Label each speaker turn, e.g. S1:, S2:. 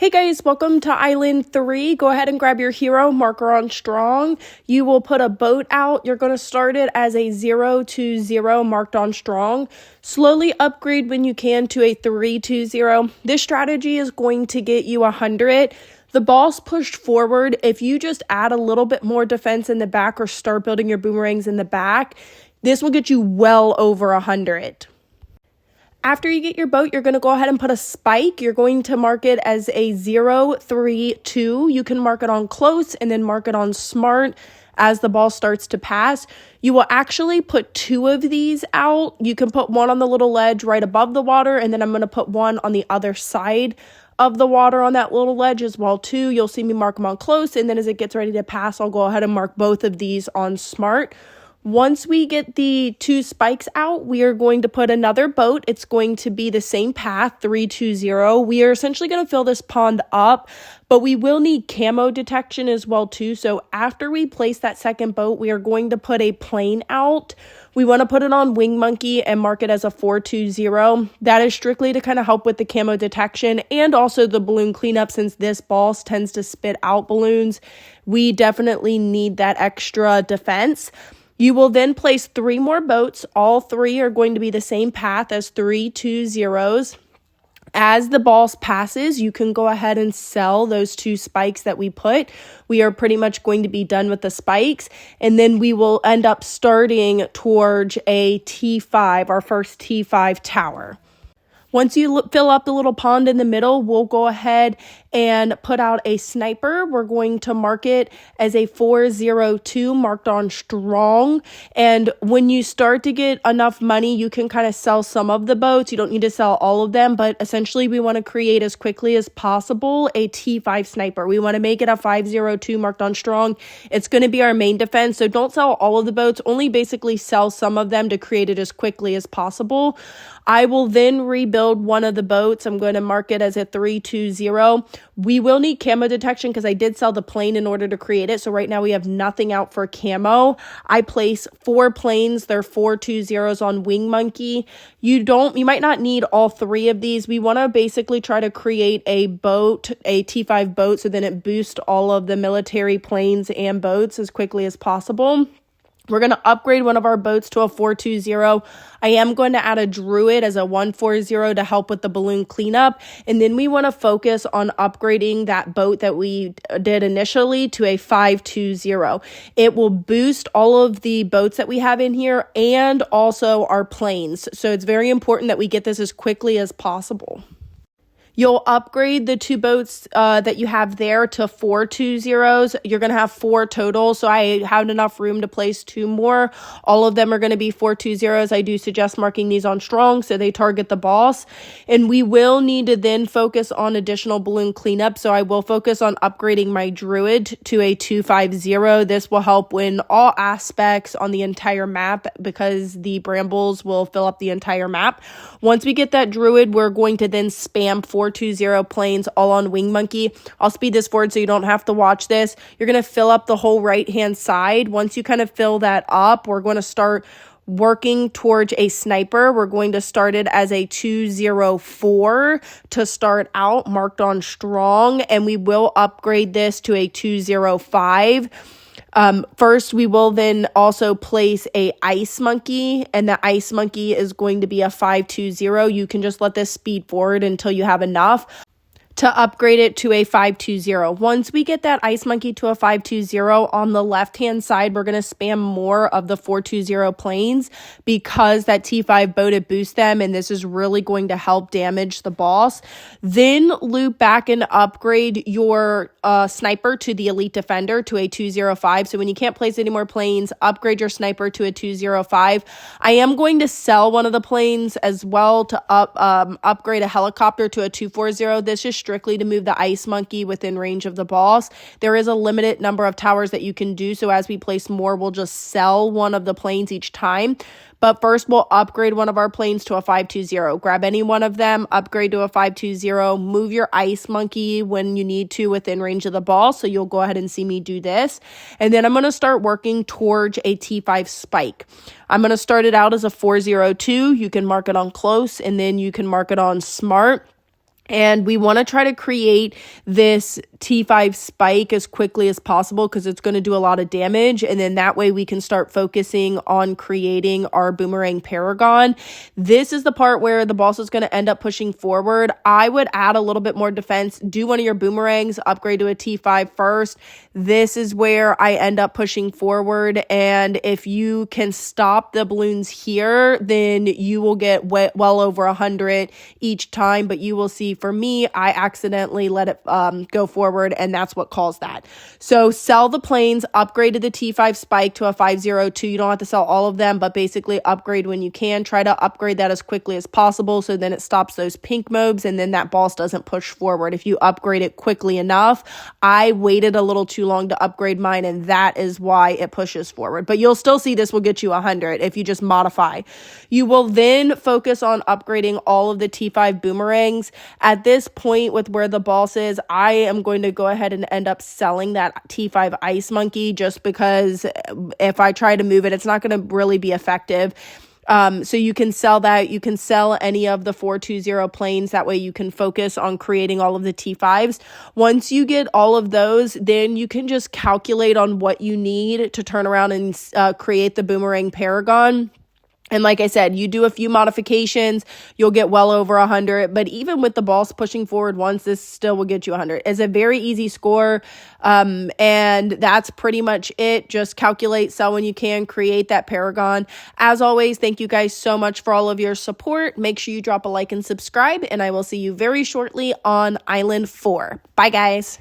S1: Hey guys, welcome to Island 3. Go ahead and grab your hero, marker on strong. You will put a boat out. You're going to start it as a 0-0 marked on strong. Slowly upgrade when you can to a 3-0. This strategy is going to get you 100. The ball's pushed forward. If you just add a little bit more defense in the back or start building your boomerangs in the back, this will get you well over 100. After you get your boat, you're going to go ahead and put a spike. You're going to mark it as a 0-3-2. You can mark it on close and then mark it on smart as the ball starts to pass. You will actually put 2 of these out. You can put one on the little ledge right above the water, and then I'm going to put one on the other side of the water on that little ledge as well too. You'll see me mark them on close, and then as it gets ready to pass, I'll go ahead and mark both of these on smart. Once we get the 2 spikes out, we are going to put another boat. It's going to be the same path, 3-2-0. We are essentially going to fill this pond up, but we will need camo detection as well too. So after we place that second boat, we are going to put a plane out. We want to put it on Wing Monkey and mark it as a 4-2-0. That is strictly to kind of help with the camo detection and also the balloon cleanup, since this ball tends to spit out balloons. We definitely need that extra defense. You will then place 3 more boats. All 3 are going to be the same path as 3-2-0s. As the ball passes, you can go ahead and sell those 2 spikes that we put. We are pretty much going to be done with the spikes, and then we will end up starting towards a T5, our first T5 tower. Once you fill up the little pond in the middle, we'll go ahead and put out a sniper. We're going to mark it as a 4-0-2 marked on strong. And when you start to get enough money, you can kind of sell some of the boats. You don't need to sell all of them, but essentially we want to create as quickly as possible a T5 sniper. We want to make it a 5-0-2 marked on strong. It's going to be our main defense, so don't sell all of the boats. Only basically sell some of them to create it as quickly as possible. I will then rebuild one of the boats. I'm going to mark it as a 3-2-0. We will need camo detection because I did sell the plane in order to create it. So right now we have nothing out for camo. I place 4 planes. They're 4-2-0s on Wing Monkey. You might not need all 3 of these. We want to basically try to create a boat, a T5 boat, so then it boosts all of the military planes and boats as quickly as possible. We're going to upgrade one of our boats to a 4-2-0. I am going to add a druid as a 1-4-0 to help with the balloon cleanup. And then we want to focus on upgrading that boat that we did initially to a 5-2-0. It will boost all of the boats that we have in here and also our planes. So it's very important that we get this as quickly as possible. You'll upgrade the 2 boats that you have there to 4-2-0s. You're going to have 4 total, so I have enough room to place 2 more. All of them are going to be 4-2-0s. I do suggest marking these on strong so they target the boss. And we will need to then focus on additional balloon cleanup, so I will focus on upgrading my druid to a 2-5-0. This will help win all aspects on the entire map because the brambles will fill up the entire map. Once we get that druid, we're going to then spam 4-2-0 planes all on Wing Monkey. I'll speed this forward so you don't have to watch this. You're going to fill up the whole right-hand side. Once you kind of fill that up, we're going to start working towards a sniper. We're going to start it as a 2-0-4 to start out, marked on strong, and we will upgrade this to a 2-0-5. First, we will then also place a ice monkey, and the ice monkey is going to be a 5-2-0. You can just let this speed forward until you have enough to upgrade it to a 5-2-0. Once we get that ice monkey to a 5-2-0, on the left-hand side, we're going to spam more of the 4-2-0 planes because that T5 boat, it boosts them, and this is really going to help damage the boss. Then loop back and upgrade your sniper to the elite defender to a 2-0-5. So when you can't place any more planes, upgrade your sniper to a 2-0-5. I am going to sell one of the planes as well to upgrade a helicopter to a 2-4-0. This is strictly to move the ice monkey within range of the boss. There is a limited number of towers that you can do, so as we place more, we'll just sell one of the planes each time. But first, we'll upgrade one of our planes to a 5-2-0. Grab any one of them, upgrade to a 5-2-0, move your ice monkey when you need to within range of the boss, so you'll go ahead and see me do this. And then I'm going to start working towards a T5 spike. I'm going to start it out as a 4-0-2. You can mark it on close, and then you can mark it on smart. And we want to try to create this T5 spike as quickly as possible because it's going to do a lot of damage. And then that way we can start focusing on creating our boomerang paragon. This is the part where the boss is going to end up pushing forward. I would add a little bit more defense. Do one of your boomerangs, upgrade to a T5 first. This is where I end up pushing forward. And if you can stop the balloons here, then you will get well over 100 each time. But you will see, for me, I accidentally let it go forward, and that's what caused that. So sell the planes, upgrade to the T5 spike to a 502. You don't have to sell all of them, but basically upgrade when you can. Try to upgrade that as quickly as possible so then it stops those pink mobs and then that boss doesn't push forward. If you upgrade it quickly enough, I waited a little too long to upgrade mine, and that is why it pushes forward. But you'll still see this will get you 100 if you just modify. You will then focus on upgrading all of the T5 boomerangs. At this point with where the boss is, I am going to go ahead and end up selling that T5 ice monkey just because if I try to move it, it's not going to really be effective. So you can sell that. You can sell any of the 420 planes. That way you can focus on creating all of the T5s. Once you get all of those, then you can just calculate on what you need to turn around and create the boomerang paragon. And like I said, you do a few modifications, you'll get well over 100. But even with the boss pushing forward once, this still will get you 100. It's a very easy score. And that's pretty much it. Just calculate, sell when you can, create that paragon. As always, thank you guys so much for all of your support. Make sure you drop a like and subscribe. And I will see you very shortly on Island 4. Bye, guys.